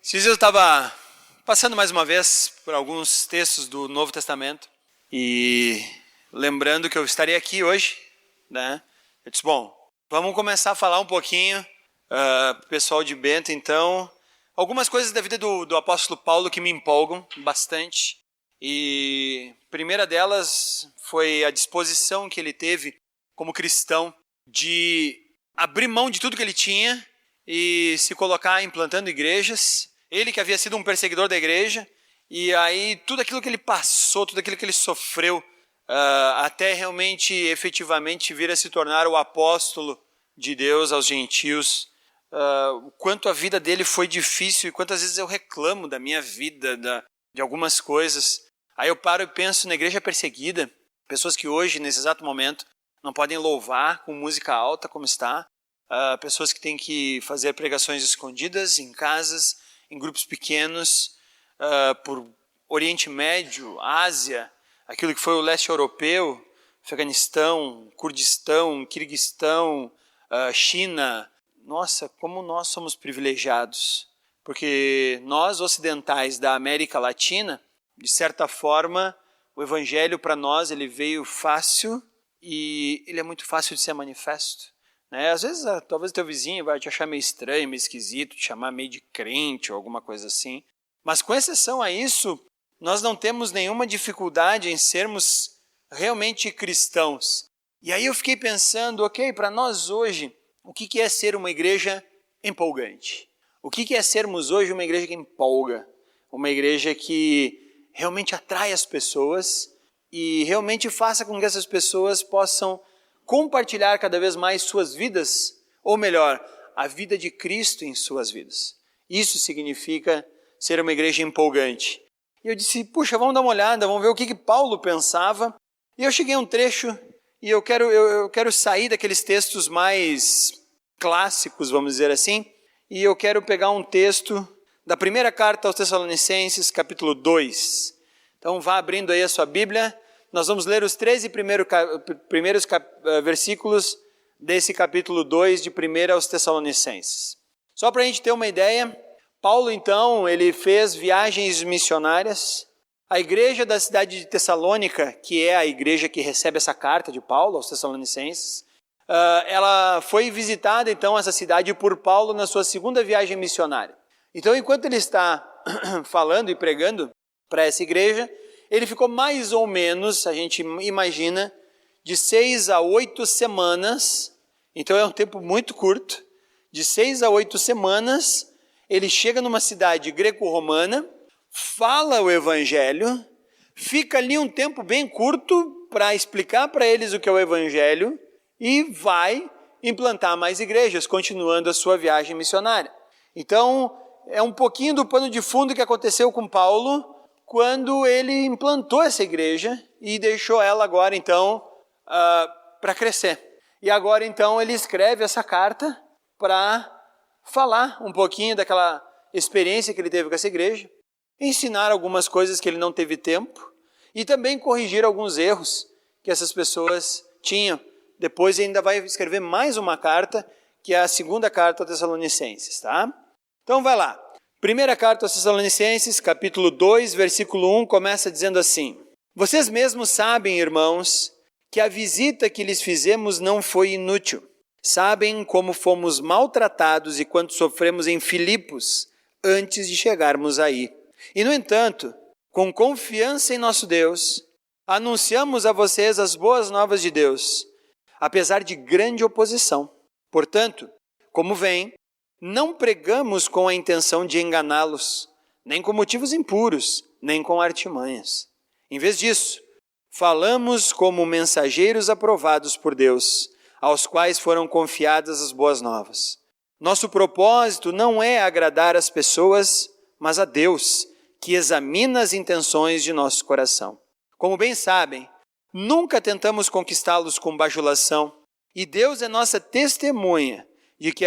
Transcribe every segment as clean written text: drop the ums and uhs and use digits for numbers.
Esses dias eu estava passando mais uma vez por alguns textos do Novo Testamento e lembrando que eu estaria aqui hoje, né? Eu disse, bom, vamos começar a falar um pouquinho, pessoal de Bento, então, algumas coisas da vida do apóstolo Paulo que me empolgam bastante. E a primeira delas foi a disposição que ele teve como cristão de abrir mão de tudo que ele tinha e se colocar implantando igrejas. Ele que havia sido um perseguidor da igreja, e aí tudo aquilo que ele passou, tudo aquilo que ele sofreu, até realmente, efetivamente, vir a se tornar o apóstolo de Deus aos gentios. O quanto a vida dele foi difícil e quantas vezes eu reclamo da minha vida, de algumas coisas. Aí eu paro e penso na igreja perseguida, pessoas que hoje, nesse exato momento, não podem louvar com música alta como está, pessoas que têm que fazer pregações escondidas em casas, em grupos pequenos, por Oriente Médio, Ásia, aquilo que foi o leste europeu, Afeganistão, Kurdistão, Quirguistão, China. Nossa, como nós somos privilegiados, porque nós ocidentais da América Latina, de certa forma, o evangelho para nós ele veio fácil e ele é muito fácil de ser manifesto. Às vezes, talvez o teu vizinho vai te achar meio estranho, meio esquisito, te chamar meio de crente ou alguma coisa assim. Mas com exceção a isso, nós não temos nenhuma dificuldade em sermos realmente cristãos. E aí eu fiquei pensando, ok, para nós hoje, o que é ser uma igreja empolgante? O que é sermos hoje uma igreja que empolga? Uma igreja que realmente atrai as pessoas e realmente faça com que essas pessoas possam compartilhar cada vez mais suas vidas, ou melhor, a vida de Cristo em suas vidas. Isso significa ser uma igreja empolgante. E eu disse, puxa, vamos dar uma olhada, vamos ver o que Paulo pensava. E eu cheguei a um trecho, e eu quero sair daqueles textos mais clássicos, vamos dizer assim, e eu quero pegar um texto da primeira carta aos Tessalonicenses, capítulo 2. Então vá abrindo aí a sua Bíblia. Nós vamos ler os 13 primeiros versículos desse capítulo 2 de 1 aos Tessalonicenses. Só para a gente ter uma ideia, Paulo então, ele fez viagens missionárias. A igreja da cidade de Tessalônica, que é a igreja que recebe essa carta de Paulo aos Tessalonicenses, ela foi visitada então essa cidade por Paulo na sua segunda viagem missionária. Então enquanto ele está falando e pregando para essa igreja, ele ficou mais ou menos, a gente imagina, de 6 a 8 semanas, então é um tempo muito curto, de 6 a 8 semanas, ele chega numa cidade greco-romana, fala o evangelho, fica ali um tempo bem curto para explicar para eles o que é o evangelho e vai implantar mais igrejas, continuando a sua viagem missionária. Então, é um pouquinho do pano de fundo que aconteceu com Paulo, quando ele implantou essa igreja e deixou ela agora, então, para crescer. E agora, então, ele escreve essa carta para falar um pouquinho daquela experiência que ele teve com essa igreja, ensinar algumas coisas que ele não teve tempo e também corrigir alguns erros que essas pessoas tinham. Depois ainda vai escrever mais uma carta, que é a segunda carta aos Tessalonicenses, tá? Então, vai lá. Primeira carta aos Tessalonicenses, capítulo 2, versículo 1, começa dizendo assim: Vocês mesmos sabem, irmãos, que a visita que lhes fizemos não foi inútil. Sabem como fomos maltratados e quanto sofremos em Filipos antes de chegarmos aí. E, no entanto, com confiança em nosso Deus, anunciamos a vocês as boas novas de Deus, apesar de grande oposição. Portanto, como veem, não pregamos com a intenção de enganá-los, nem com motivos impuros, nem com artimanhas. Em vez disso, falamos como mensageiros aprovados por Deus, aos quais foram confiadas as boas novas. Nosso propósito não é agradar as pessoas, mas a Deus, que examina as intenções de nosso coração. Como bem sabem, nunca tentamos conquistá-los com bajulação, e Deus é nossa testemunha de que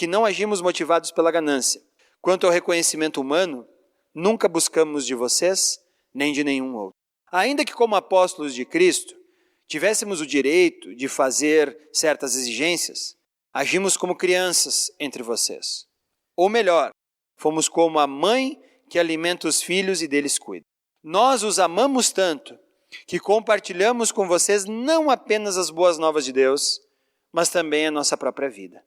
não agimos motivados pela ganância. Quanto ao reconhecimento humano, nunca buscamos de vocês, nem de nenhum outro. Ainda que como apóstolos de Cristo, tivéssemos o direito de fazer certas exigências, agimos como crianças entre vocês. Ou melhor, fomos como a mãe que alimenta os filhos e deles cuida. Nós os amamos tanto que compartilhamos com vocês não apenas as boas novas de Deus, mas também a nossa própria vida.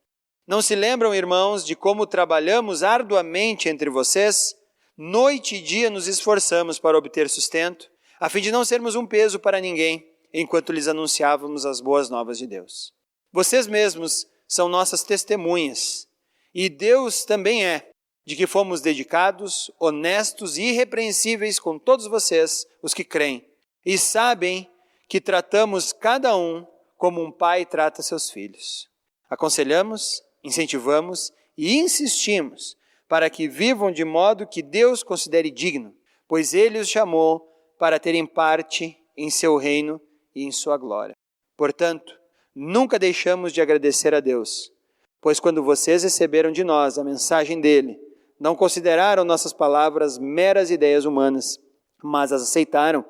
Não se lembram, irmãos, de como trabalhamos arduamente entre vocês? Noite e dia nos esforçamos para obter sustento, a fim de não sermos um peso para ninguém, enquanto lhes anunciávamos as boas novas de Deus. Vocês mesmos são nossas testemunhas, e Deus também é, de que fomos dedicados, honestos e irrepreensíveis com todos vocês, os que creem, e sabem que tratamos cada um como um pai trata seus filhos. Aconselhamos, incentivamos e insistimos para que vivam de modo que Deus considere digno, pois Ele os chamou para terem parte em seu reino e em sua glória. Portanto, nunca deixamos de agradecer a Deus, pois quando vocês receberam de nós a mensagem dele, não consideraram nossas palavras meras ideias humanas, mas as aceitaram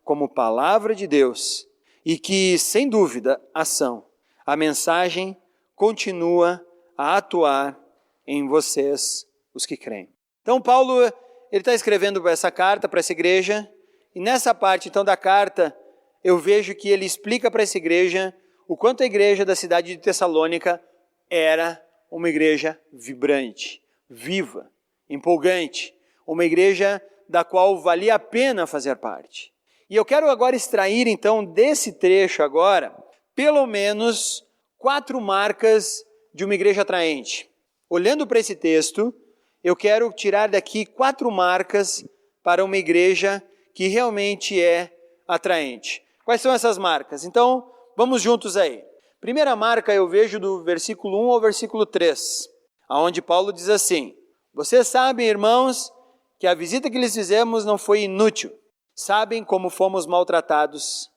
como palavra de Deus, e que, sem dúvida, são. A mensagem continua a atuar em vocês, os que creem. Então, Paulo ele está escrevendo essa carta para essa igreja, e nessa parte, então, da carta, eu vejo que ele explica para essa igreja o quanto a igreja da cidade de Tessalônica era uma igreja vibrante, viva, empolgante, uma igreja da qual valia a pena fazer parte. E eu quero agora extrair, então, desse trecho agora, pelo menos 4 marcas de uma igreja atraente. Olhando para esse texto, eu quero tirar daqui 4 marcas para uma igreja que realmente é atraente. Quais são essas marcas? Então, vamos juntos aí. Primeira marca eu vejo do versículo 1 ao versículo 3, onde Paulo diz assim: vocês sabem, irmãos, que a visita que lhes fizemos não foi inútil. Sabem como fomos maltratados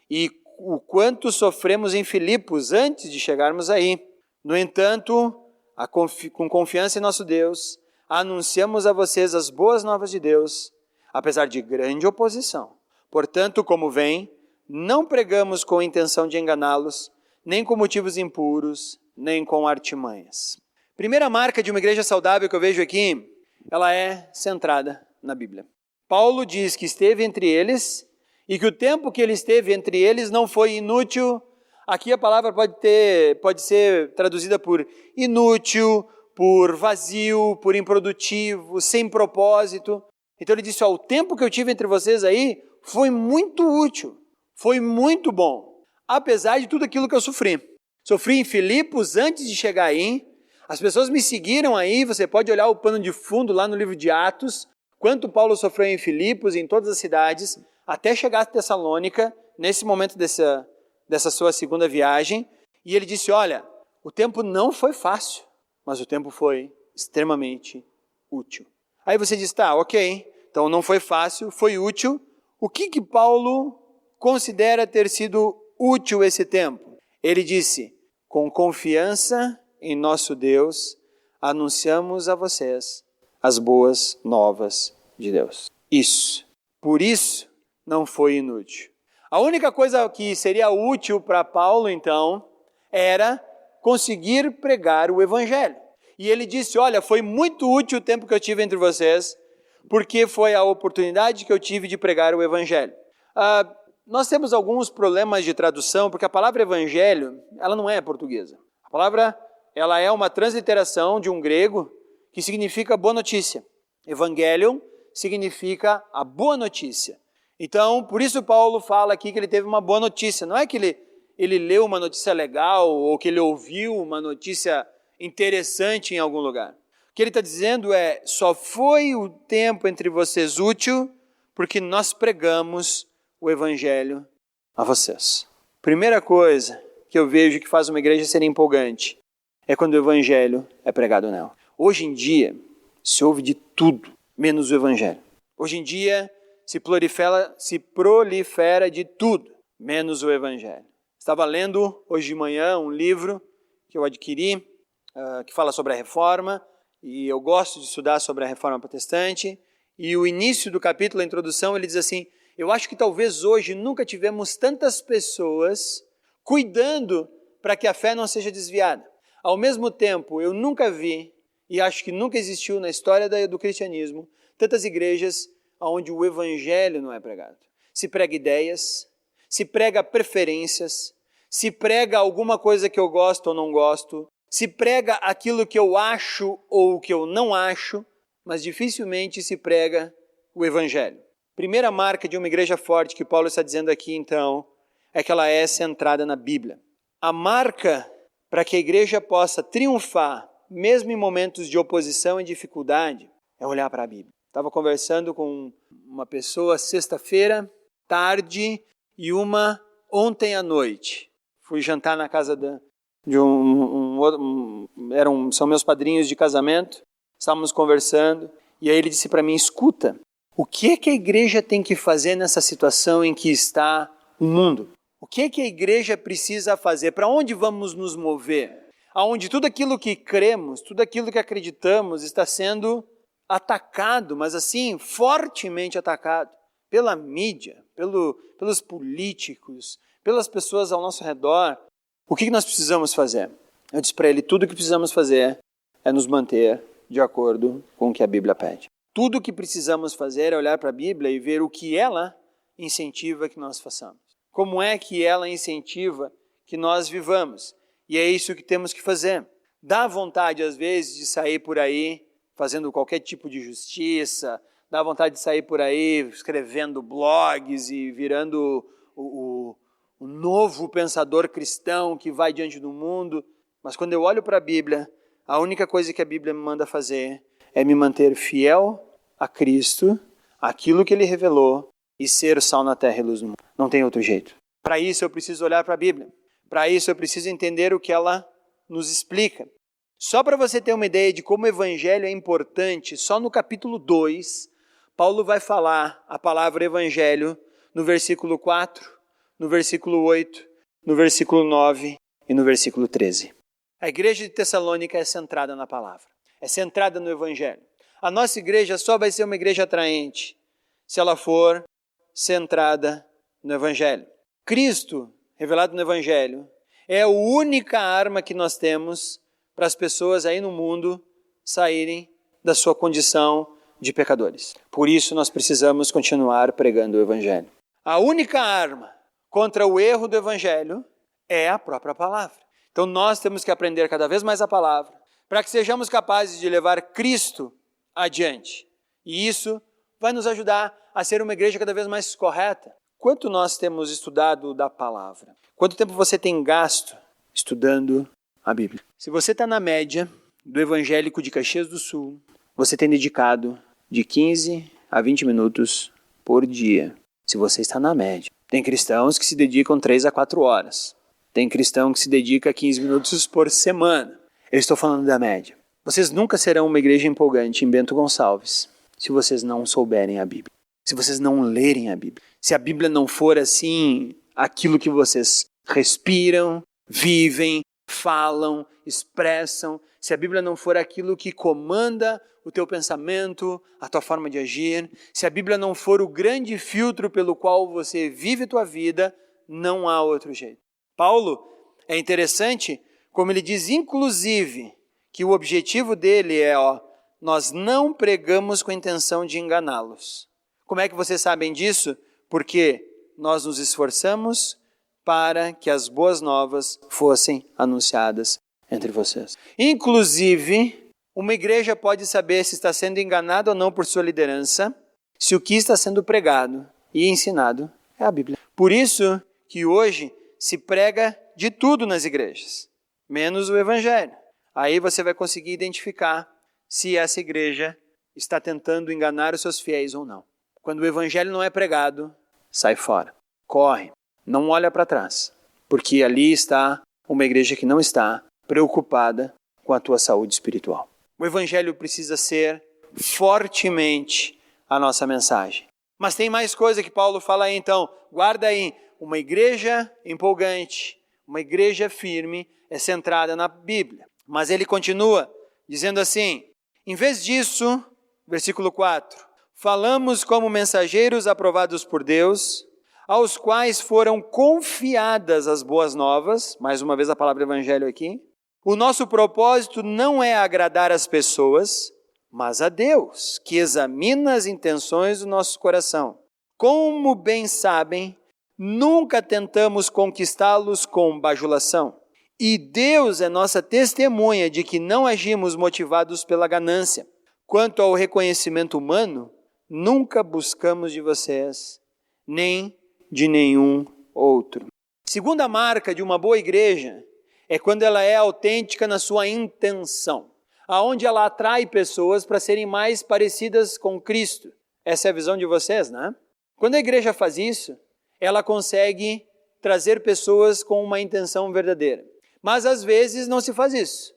e o quanto sofremos em Filipos antes de chegarmos aí. No entanto, com confiança em nosso Deus, anunciamos a vocês as boas novas de Deus, apesar de grande oposição. Portanto, como vem, não pregamos com a intenção de enganá-los, nem com motivos impuros, nem com artimanhas. Primeira marca de uma igreja saudável que eu vejo aqui, ela é centrada na Bíblia. Paulo diz que esteve entre eles e que o tempo que ele esteve entre eles não foi inútil. Aqui a palavra pode ser traduzida por inútil, por vazio, por improdutivo, sem propósito. Então ele disse, o tempo que eu tive entre vocês aí foi muito útil, foi muito bom, apesar de tudo aquilo que eu sofri. Sofri em Filipos antes de chegar aí, as pessoas me seguiram aí, você pode olhar o pano de fundo lá no livro de Atos, quanto Paulo sofreu em Filipos, em todas as cidades, até chegar a Tessalônica, nesse momento dessa sua segunda viagem, e ele disse, olha, o tempo não foi fácil, mas o tempo foi extremamente útil. Aí você diz, tá, ok, então não foi fácil, foi útil. O que Paulo considera ter sido útil esse tempo? Ele disse, com confiança em nosso Deus, anunciamos a vocês as boas novas de Deus. Por isso, não foi inútil. A única coisa que seria útil para Paulo, então, era conseguir pregar o Evangelho. E ele disse, olha, foi muito útil o tempo que eu tive entre vocês, porque foi a oportunidade que eu tive de pregar o Evangelho. Nós temos alguns problemas de tradução, porque a palavra Evangelho, ela não é portuguesa. A palavra, ela é uma transliteração de um grego que significa boa notícia. Evangelion significa a boa notícia. Então, por isso Paulo fala aqui que ele teve uma boa notícia. Não é que ele leu uma notícia legal ou que ele ouviu uma notícia interessante em algum lugar. O que ele está dizendo é, só foi o tempo entre vocês útil porque nós pregamos o Evangelho a vocês. Primeira coisa que eu vejo que faz uma igreja ser empolgante é quando o Evangelho é pregado nela. Hoje em dia, se ouve de tudo, menos o Evangelho. Hoje em dia, se prolifera de tudo, menos o Evangelho. Estava lendo hoje de manhã um livro que eu adquiri, que fala sobre a Reforma, e eu gosto de estudar sobre a Reforma Protestante, e o início do capítulo, a introdução, ele diz assim, eu acho que talvez hoje nunca tivemos tantas pessoas cuidando para que a fé não seja desviada. Ao mesmo tempo, eu nunca vi e acho que nunca existiu na história do cristianismo tantas igrejas onde o evangelho não é pregado. Se prega ideias, se prega preferências, se prega alguma coisa que eu gosto ou não gosto, se prega aquilo que eu acho ou que eu não acho, mas dificilmente se prega o evangelho. Primeira marca de uma igreja forte que Paulo está dizendo aqui, então, é que ela é centrada na Bíblia. A marca para que a igreja possa triunfar, mesmo em momentos de oposição e dificuldade, é olhar para a Bíblia. Estava conversando com uma pessoa sexta-feira, tarde, e uma ontem à noite. Fui jantar na casa de são meus padrinhos de casamento, estávamos conversando, e aí ele disse para mim, escuta, o que é que a igreja tem que fazer nessa situação em que está o mundo? O que é que a igreja precisa fazer? Para onde vamos nos mover? Aonde tudo aquilo que cremos, tudo aquilo que acreditamos está sendo atacado, mas assim, fortemente atacado pela mídia, pelos políticos, pelas pessoas ao nosso redor. O que nós precisamos fazer? Eu disse para ele, tudo o que precisamos fazer é nos manter de acordo com o que a Bíblia pede. Tudo o que precisamos fazer é olhar para a Bíblia e ver o que ela incentiva que nós façamos. Como é que ela incentiva que nós vivamos? E é isso que temos que fazer. Dá vontade, às vezes, de sair por aí fazendo qualquer tipo de justiça, dá vontade de sair por aí escrevendo blogs e virando o novo pensador cristão que vai diante do mundo. Mas quando eu olho para a Bíblia, a única coisa que a Bíblia me manda fazer é me manter fiel a Cristo, aquilo que Ele revelou, e ser sal na terra e luz no mundo. Não tem outro jeito. Para isso eu preciso olhar para a Bíblia. Para isso eu preciso entender o que ela nos explica. Só para você ter uma ideia de como o evangelho é importante, só no capítulo 2, Paulo vai falar a palavra evangelho no versículo 4, no versículo 8, no versículo 9 e no versículo 13. A igreja de Tessalônica é centrada na palavra, é centrada no evangelho. A nossa igreja só vai ser uma igreja atraente se ela for centrada no evangelho. Cristo, revelado no evangelho, é a única arma que nós temos para as pessoas aí no mundo saírem da sua condição de pecadores. Por isso nós precisamos continuar pregando o evangelho. A única arma contra o erro do evangelho é a própria palavra. Então nós temos que aprender cada vez mais a palavra para que sejamos capazes de levar Cristo adiante. E isso vai nos ajudar a ser uma igreja cada vez mais correta. Quanto nós temos estudado da palavra? Quanto tempo você tem gasto estudando a Bíblia? Se você está na média do evangélico de Caxias do Sul, você tem dedicado de 15 a 20 minutos por dia. Se você está na média. Tem cristãos que se dedicam 3 a 4 horas. Tem cristão que se dedica 15 minutos por semana. Eu estou falando da média. Vocês nunca serão uma igreja empolgante em Bento Gonçalves se vocês não souberem a Bíblia. Se vocês não lerem a Bíblia. Se a Bíblia não for assim, aquilo que vocês respiram, vivem, falam, expressam. Se a Bíblia não for aquilo que comanda o teu pensamento, a tua forma de agir. Se a Bíblia não for o grande filtro pelo qual você vive tua vida, não há outro jeito. Paulo, é interessante, como ele diz, inclusive, que o objetivo dele é, nós não pregamos com a intenção de enganá-los. Como é que vocês sabem disso? Porque nós nos esforçamos para que as boas novas fossem anunciadas entre vocês. Inclusive, uma igreja pode saber se está sendo enganada ou não por sua liderança, se o que está sendo pregado e ensinado é a Bíblia. Por isso que hoje se prega de tudo nas igrejas, menos o evangelho. Aí você vai conseguir identificar se essa igreja está tentando enganar os seus fiéis ou não. Quando o evangelho não é pregado, sai fora, corre, não olha para trás, porque ali está uma igreja que não está preocupada com a tua saúde espiritual. O evangelho precisa ser fortemente a nossa mensagem. Mas tem mais coisa que Paulo fala aí, então, guarda aí, uma igreja empolgante, uma igreja firme, é centrada na Bíblia. Mas ele continua dizendo assim, em vez disso, versículo 4, falamos como mensageiros aprovados por Deus, aos quais foram confiadas as boas novas, mais uma vez a palavra evangelho aqui, O nosso propósito não é agradar as pessoas, mas a Deus, que examina as intenções do nosso coração. Como bem sabem, nunca tentamos conquistá-los com bajulação. E Deus é nossa testemunha de que não agimos motivados pela ganância. Quanto ao reconhecimento humano, nunca buscamos de vocês, nem de nenhum outro. Segunda marca de uma boa igreja é quando ela é autêntica na sua intenção, aonde ela atrai pessoas para serem mais parecidas com Cristo. Essa é a visão de vocês, né? Quando a igreja faz isso, ela consegue trazer pessoas com uma intenção verdadeira. Mas às vezes não se faz isso.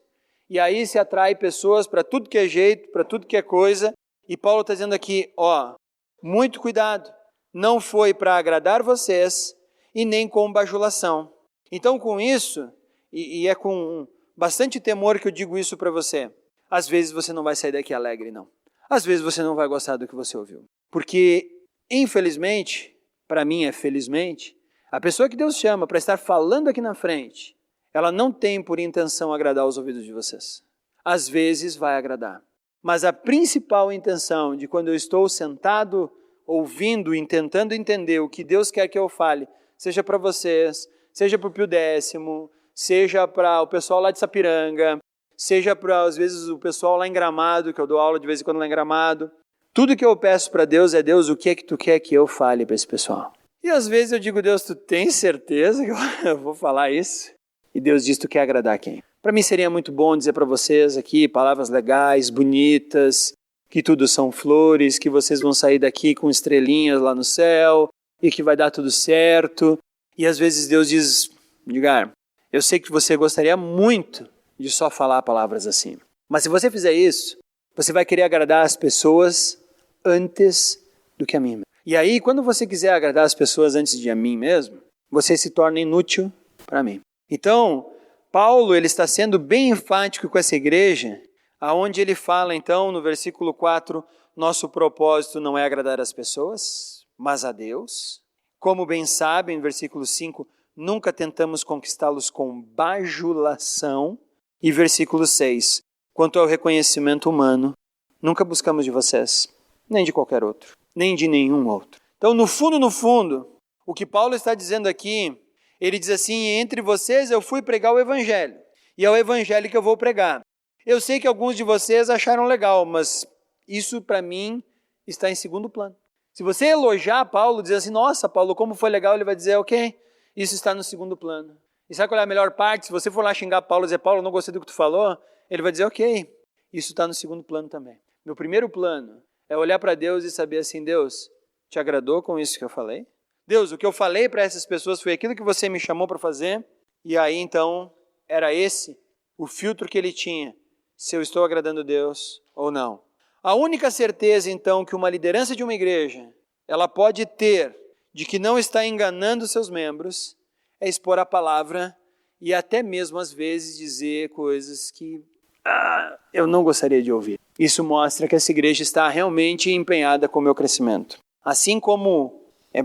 E aí se atrai pessoas para tudo que é jeito, para tudo que é coisa. E Paulo está dizendo aqui, muito cuidado. Não foi para agradar vocês e nem com bajulação. Então com isso, e é com bastante temor que eu digo isso para você, às vezes você não vai sair daqui alegre, não. Às vezes você não vai gostar do que você ouviu. Porque, infelizmente, para mim é felizmente, a pessoa que Deus chama para estar falando aqui na frente, ela não tem por intenção agradar os ouvidos de vocês. Às vezes vai agradar. Mas a principal intenção de quando eu estou sentado, ouvindo e tentando entender o que Deus quer que eu fale, seja para vocês, seja para o Pio Décimo, seja para o pessoal lá de Sapiranga, seja para, às vezes, o pessoal lá em Gramado, que eu dou aula de vez em quando lá em Gramado. Tudo que eu peço para Deus é, Deus, o que é que tu quer que eu fale para esse pessoal? E às vezes eu digo, Deus, tu tem certeza que eu vou falar isso? E Deus diz, tu quer agradar quem? Para mim seria muito bom dizer para vocês aqui palavras legais, bonitas, que tudo são flores, que vocês vão sair daqui com estrelinhas lá no céu e que vai dar tudo certo. E às vezes Deus diz, Edgar, eu sei que você gostaria muito de só falar palavras assim. Mas se você fizer isso, você vai querer agradar as pessoas antes do que a mim. E aí, quando você quiser agradar as pessoas antes de a mim mesmo, você se torna inútil para mim. Então, Paulo ele está sendo bem enfático com essa igreja, aonde ele fala então no versículo 4, nosso propósito não é agradar as pessoas, mas a Deus. Como bem sabem, no versículo 5, nunca tentamos conquistá-los com bajulação. E versículo 6, quanto ao reconhecimento humano, nunca buscamos de vocês, nem de qualquer outro, nem de nenhum outro. Então, no fundo, o que Paulo está dizendo aqui, ele diz assim, entre vocês eu fui pregar o evangelho, e é o evangelho que eu vou pregar. Eu sei que alguns de vocês acharam legal, mas isso para mim está em segundo plano. Se você elogiar Paulo, dizer assim, nossa Paulo, como foi legal, ele vai dizer, ok, isso está no segundo plano. E sabe qual é a melhor parte? Se você for lá xingar Paulo e dizer, Paulo, não gostei do que tu falou, ele vai dizer, ok, isso está no segundo plano também. Meu primeiro plano é olhar para Deus e saber assim, Deus, te agradou com isso que eu falei? Deus, o que eu falei para essas pessoas foi aquilo que você me chamou para fazer? E aí, então, era esse o filtro que ele tinha, se eu estou agradando Deus ou não. A única certeza, então, que uma liderança de uma igreja, ela pode ter de que não está enganando seus membros, é expor a palavra e até mesmo, às vezes, dizer coisas que eu não gostaria de ouvir. Isso mostra que essa igreja está realmente empenhada com o meu crescimento. Assim como é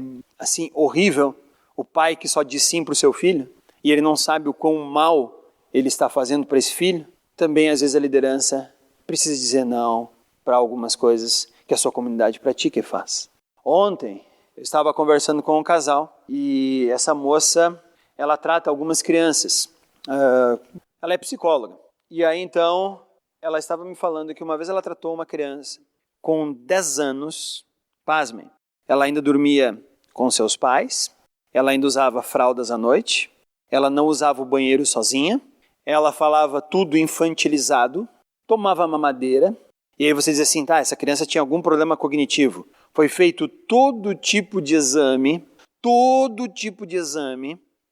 horrível o pai que só diz sim para o seu filho e ele não sabe o quão mal ele está fazendo para esse filho, também, às vezes, a liderança precisa dizer não para algumas coisas que a sua comunidade pratica e faz. Ontem, eu estava conversando com um casal e essa moça, ela trata algumas crianças. Ela é psicóloga. E aí, então, ela estava me falando que uma vez ela tratou uma criança com 10 anos, pasmem, ela ainda dormia com seus pais, ela ainda usava fraldas à noite, ela não usava o banheiro sozinha, ela falava tudo infantilizado, tomava mamadeira, e aí você diz assim, tá, essa criança tinha algum problema cognitivo. Foi feito todo tipo de exame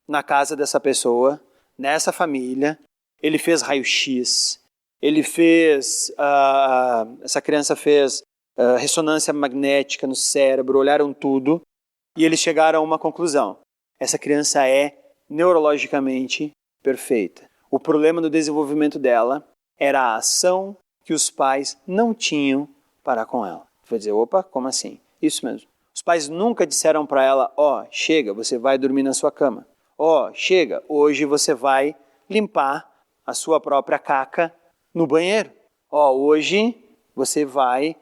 na casa dessa pessoa, nessa família. Ele fez raio-x, essa criança fez ressonância magnética no cérebro, olharam tudo, e eles chegaram a uma conclusão. Essa criança é neurologicamente perfeita. O problema do desenvolvimento dela era a ação que os pais não tinham para com ela. Vai dizer, opa, como assim? Isso mesmo. Os pais nunca disseram para ela, chega, você vai dormir na sua cama. Chega, hoje você vai limpar a sua própria caca no banheiro. Hoje você vai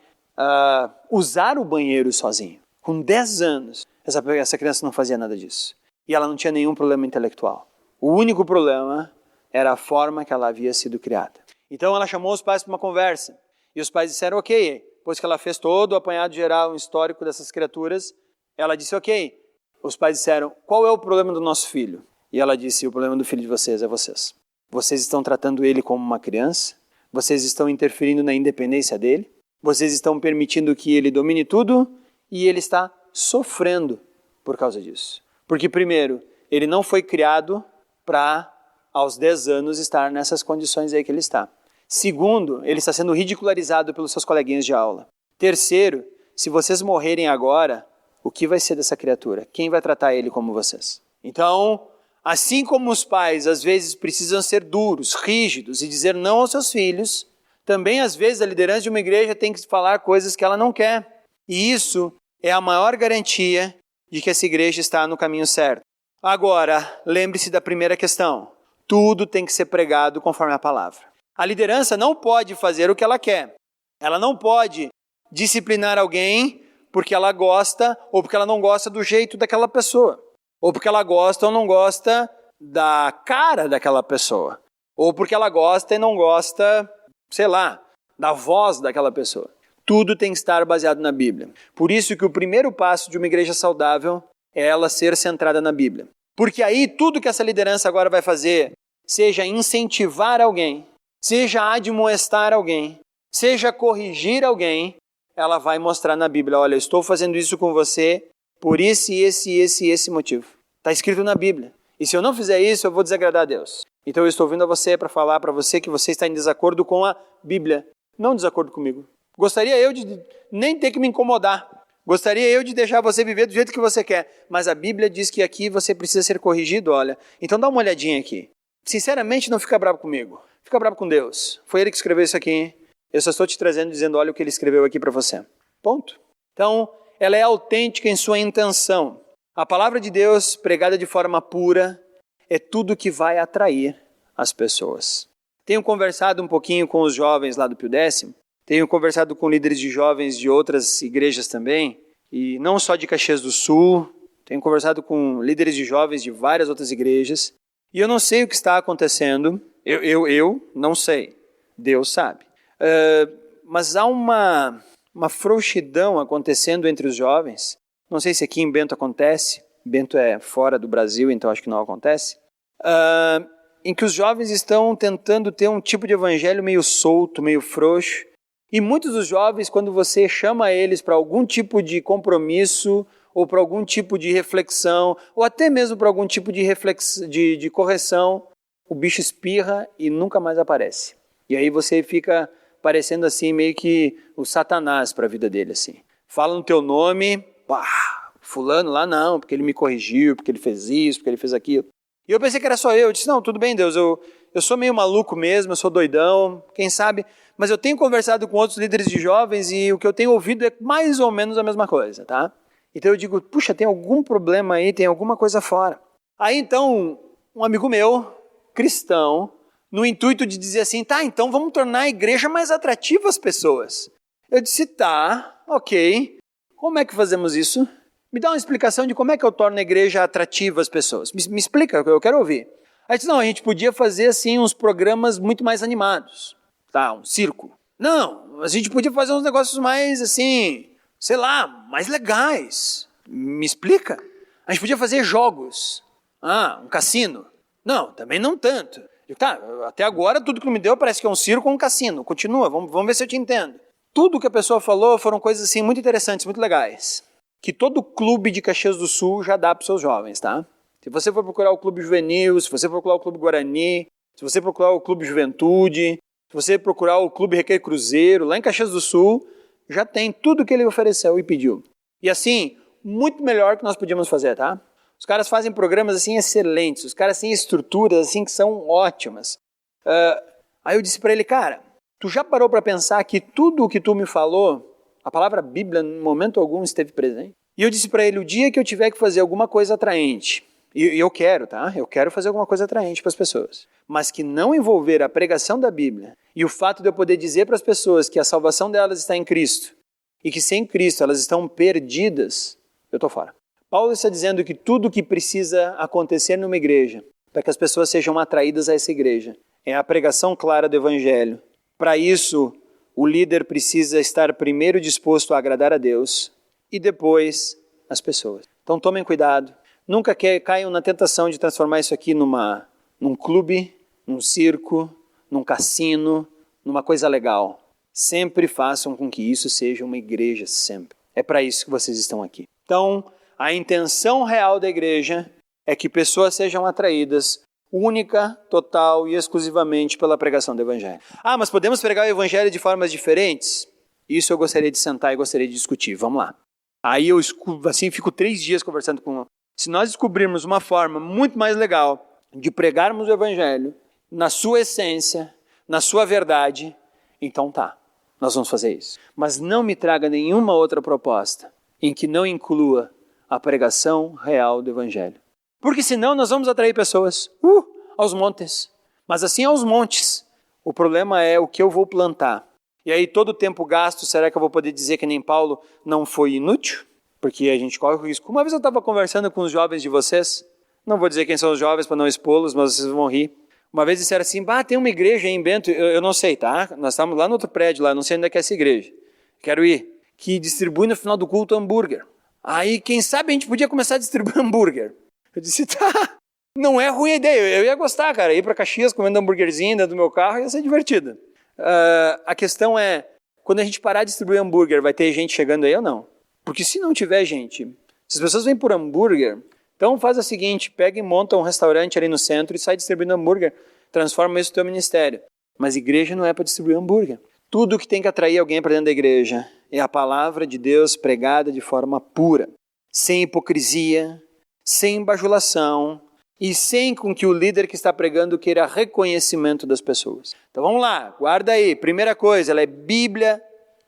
usar o banheiro sozinho. Com 10 anos, essa criança não fazia nada disso. E ela não tinha nenhum problema intelectual. O único problema era a forma que ela havia sido criada. Então ela chamou os pais para uma conversa. E os pais disseram, ok. Depois que ela fez todo o apanhado geral, um histórico dessas criaturas, ela disse, ok. Os pais disseram, qual é o problema do nosso filho? E ela disse, o problema do filho de vocês é vocês. Vocês estão tratando ele como uma criança. Vocês estão interferindo na independência dele. Vocês estão permitindo que ele domine tudo. E ele está sofrendo por causa disso. Porque, primeiro, ele não foi criado para, aos 10 anos, estar nessas condições aí que ele está. Segundo, ele está sendo ridicularizado pelos seus coleguinhas de aula. Terceiro, se vocês morrerem agora, o que vai ser dessa criatura? Quem vai tratar ele como vocês? Então, assim como os pais às vezes precisam ser duros, rígidos e dizer não aos seus filhos, também às vezes a liderança de uma igreja tem que falar coisas que ela não quer. E isso é a maior garantia de que essa igreja está no caminho certo. Agora, lembre-se da primeira questão. Tudo tem que ser pregado conforme a palavra. A liderança não pode fazer o que ela quer. Ela não pode disciplinar alguém porque ela gosta ou porque ela não gosta do jeito daquela pessoa. Ou porque ela gosta ou não gosta da cara daquela pessoa. Ou porque ela gosta e não gosta, sei lá, da voz daquela pessoa. Tudo tem que estar baseado na Bíblia. Por isso que o primeiro passo de uma igreja saudável é ela ser centrada na Bíblia. Porque aí tudo que essa liderança agora vai fazer, seja incentivar alguém, seja admoestar alguém, seja corrigir alguém, ela vai mostrar na Bíblia, olha, eu estou fazendo isso com você por esse motivo. Está escrito na Bíblia. E se eu não fizer isso, eu vou desagradar a Deus. Então eu estou vindo a você para falar para você que você está em desacordo com a Bíblia, não em desacordo comigo. Gostaria eu de nem ter que me incomodar. Gostaria eu de deixar você viver do jeito que você quer. Mas a Bíblia diz que aqui você precisa ser corrigido, olha. Então dá uma olhadinha aqui. Sinceramente, não fica bravo comigo. Fica bravo com Deus. Foi Ele que escreveu isso aqui. Eu só estou te trazendo, dizendo, olha o que Ele escreveu aqui para você. Ponto. Então, ela é autêntica em sua intenção. A palavra de Deus, pregada de forma pura, é tudo que vai atrair as pessoas. Tenho conversado um pouquinho com os jovens lá do Pio Décimo. Tenho conversado com líderes de jovens de outras igrejas também, e não só de Caxias do Sul. Tenho conversado com líderes de jovens de várias outras igrejas, e eu não sei o que está acontecendo. Eu não sei. Deus sabe. Mas há uma frouxidão acontecendo entre os jovens. Não sei se aqui em Bento acontece. Bento é fora do Brasil, então acho que não acontece. Em que os jovens estão tentando ter um tipo de evangelho meio solto, meio frouxo. E muitos dos jovens, quando você chama eles para algum tipo de compromisso, ou para algum tipo de reflexão, ou até mesmo para algum tipo de correção, o bicho espirra e nunca mais aparece. E aí você fica parecendo assim meio que o Satanás para a vida dele. Assim. Fala no teu nome, fulano lá não, porque ele me corrigiu, porque ele fez isso, porque ele fez aquilo. E eu pensei que era só eu. Eu disse, não, tudo bem, Deus, eu sou meio maluco mesmo, eu sou doidão, quem sabe... Mas eu tenho conversado com outros líderes de jovens e o que eu tenho ouvido é mais ou menos a mesma coisa, tá? Então eu digo, puxa, tem algum problema aí, tem alguma coisa fora. Aí então, um amigo meu, cristão, no intuito de dizer assim, tá, então vamos tornar a igreja mais atrativa às pessoas. Eu disse, tá, ok, como é que fazemos isso? Me dá uma explicação de como é que eu torno a igreja atrativa às pessoas. Me explica, eu quero ouvir. Aí disse, não, a gente podia fazer assim uns programas muito mais animados. Tá, um circo. Não, a gente podia fazer uns negócios mais assim, sei lá, mais legais. Me explica? A gente podia fazer jogos. Um cassino. Não, também não tanto. Tá, até agora tudo que me deu parece que é um circo ou um cassino. Continua, vamos ver se eu te entendo. Tudo que a pessoa falou foram coisas assim muito interessantes, muito legais. Que todo clube de Caxias do Sul já dá para os seus jovens, tá? Se você for procurar o Clube Juvenil, se você for procurar o Clube Guarani, se você procurar o Clube Juventude... Se você procurar o Clube Recreio Cruzeiro, lá em Caxias do Sul, já tem tudo que ele ofereceu e pediu. E assim, muito melhor que nós podíamos fazer, tá? Os caras fazem programas assim excelentes, os caras têm estruturas assim que são ótimas. Aí eu disse para ele, cara, tu já parou para pensar que tudo o que tu me falou, a palavra Bíblia, em momento algum, esteve presente? E eu disse para ele, o dia que eu tiver que fazer alguma coisa atraente, E eu quero, tá? Eu quero fazer alguma coisa atraente para as pessoas. Mas que não envolver a pregação da Bíblia e o fato de eu poder dizer para as pessoas que a salvação delas está em Cristo e que sem Cristo elas estão perdidas, eu estou fora. Paulo está dizendo que tudo o que precisa acontecer numa igreja para que as pessoas sejam atraídas a essa igreja é a pregação clara do Evangelho. Para isso, o líder precisa estar primeiro disposto a agradar a Deus e depois as pessoas. Então tomem cuidado. Nunca caiam na tentação de transformar isso aqui num clube, num circo, num cassino, numa coisa legal. Sempre façam com que isso seja uma igreja, sempre. É para isso que vocês estão aqui. Então, a intenção real da igreja é que pessoas sejam atraídas única, total e exclusivamente pela pregação do Evangelho. Ah, mas podemos pregar o Evangelho de formas diferentes? Isso eu gostaria de sentar e gostaria de discutir. Vamos lá. Aí eu assim, fico 3 dias conversando com... Se nós descobrirmos uma forma muito mais legal de pregarmos o Evangelho na sua essência, na sua verdade, então tá, nós vamos fazer isso. Mas não me traga nenhuma outra proposta em que não inclua a pregação real do Evangelho. Porque senão nós vamos atrair pessoas aos montes. Mas assim aos montes. O problema é o que eu vou plantar. E aí todo o tempo gasto, será que eu vou poder dizer que nem Paulo não foi inútil? Porque a gente corre o risco. Uma vez eu estava conversando com os jovens de vocês, não vou dizer quem são os jovens para não expô-los, mas vocês vão rir. Uma vez disseram assim, tem uma igreja aí em Bento, eu não sei, tá? Nós estamos lá no outro prédio, lá, não sei onde é que é essa igreja. Quero ir. Que distribui no final do culto hambúrguer. Aí, quem sabe a gente podia começar a distribuir hambúrguer. Eu disse, tá, não é ruim a ideia, eu ia gostar, cara, ir para Caxias comendo hambúrguerzinho dentro do meu carro ia ser divertido. A questão é, quando a gente parar de distribuir hambúrguer, vai ter gente chegando aí ou não? Porque se não tiver gente, se as pessoas vêm por hambúrguer, então faz o seguinte, pega e monta um restaurante ali no centro e sai distribuindo hambúrguer, transforma isso no teu ministério. Mas igreja não é para distribuir hambúrguer. Tudo que tem que atrair alguém para dentro da igreja é a palavra de Deus pregada de forma pura, sem hipocrisia, sem bajulação e sem com que o líder que está pregando queira reconhecimento das pessoas. Então vamos lá, guarda aí. Primeira coisa, ela é Bíblia,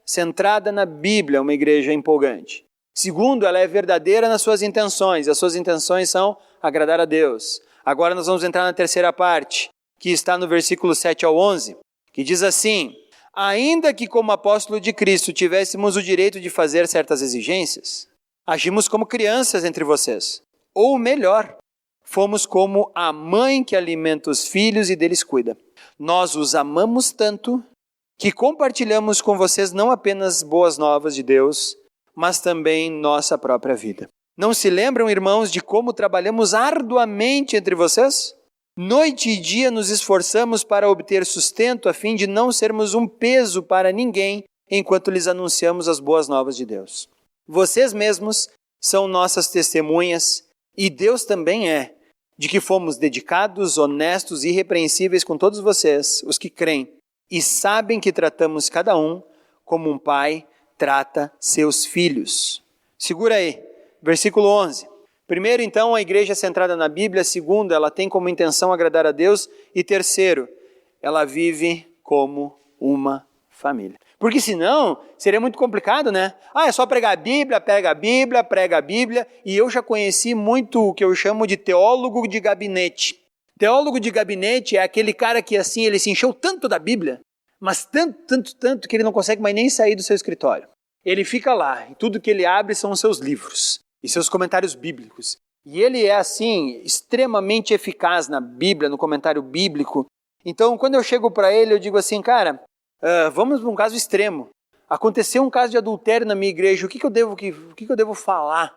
centrada na Bíblia, uma igreja empolgante. Segundo, ela é verdadeira nas suas intenções. As suas intenções são agradar a Deus. Agora nós vamos entrar na terceira parte, que está no versículo 7 ao 11, que diz assim: ainda que como apóstolo de Cristo tivéssemos o direito de fazer certas exigências, agimos como crianças entre vocês. Ou melhor, fomos como a mãe que alimenta os filhos e deles cuida. Nós os amamos tanto que compartilhamos com vocês não apenas boas novas de Deus, mas também nossa própria vida. Não se lembram, irmãos, de como trabalhamos arduamente entre vocês? Noite e dia nos esforçamos para obter sustento a fim de não sermos um peso para ninguém enquanto lhes anunciamos as boas novas de Deus. Vocês mesmos são nossas testemunhas e Deus também é, de que fomos dedicados, honestos e irrepreensíveis com todos vocês, os que creem, e sabem que tratamos cada um como um pai trata seus filhos. Segura aí, versículo 11. Primeiro, então, a igreja é centrada na Bíblia. Segundo, ela tem como intenção agradar a Deus. E terceiro, ela vive como uma família. Porque senão, seria muito complicado, né? É só pregar a Bíblia, prega a Bíblia. E eu já conheci muito o que eu chamo de teólogo de gabinete. Teólogo de gabinete é aquele cara que assim, ele se encheu tanto da Bíblia, mas tanto que ele não consegue mais nem sair do seu escritório. Ele fica lá, e tudo que ele abre são os seus livros e seus comentários bíblicos. E ele é assim, extremamente eficaz na Bíblia, no comentário bíblico. Então, quando eu chego para ele, eu digo assim, cara, vamos para um caso extremo. Aconteceu um caso de adultério na minha igreja, o que eu devo falar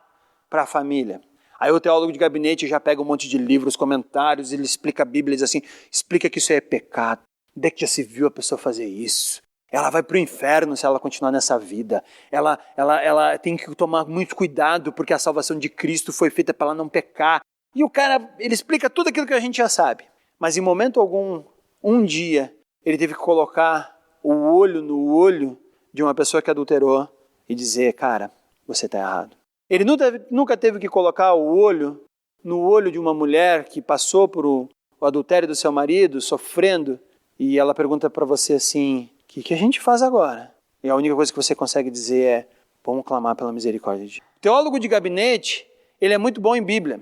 para a família? Aí o teólogo de gabinete já pega um monte de livros, comentários, ele explica a Bíblia, ele diz assim, explica que isso é pecado. Onde é que já se viu a pessoa fazer isso? Ela vai para o inferno se ela continuar nessa vida. Ela ela tem que tomar muito cuidado porque a salvação de Cristo foi feita para ela não pecar. E o cara, ele explica tudo aquilo que a gente já sabe. Mas em momento algum, um dia, ele teve que colocar o olho no olho de uma pessoa que adulterou e dizer, cara, você está errado. Ele nunca teve que colocar o olho no olho de uma mulher que passou por o adultério do seu marido, sofrendo, e ela pergunta para você assim, o que a gente faz agora? E a única coisa que você consegue dizer é, vamos clamar pela misericórdia de Deus. O teólogo de gabinete, ele é muito bom em Bíblia.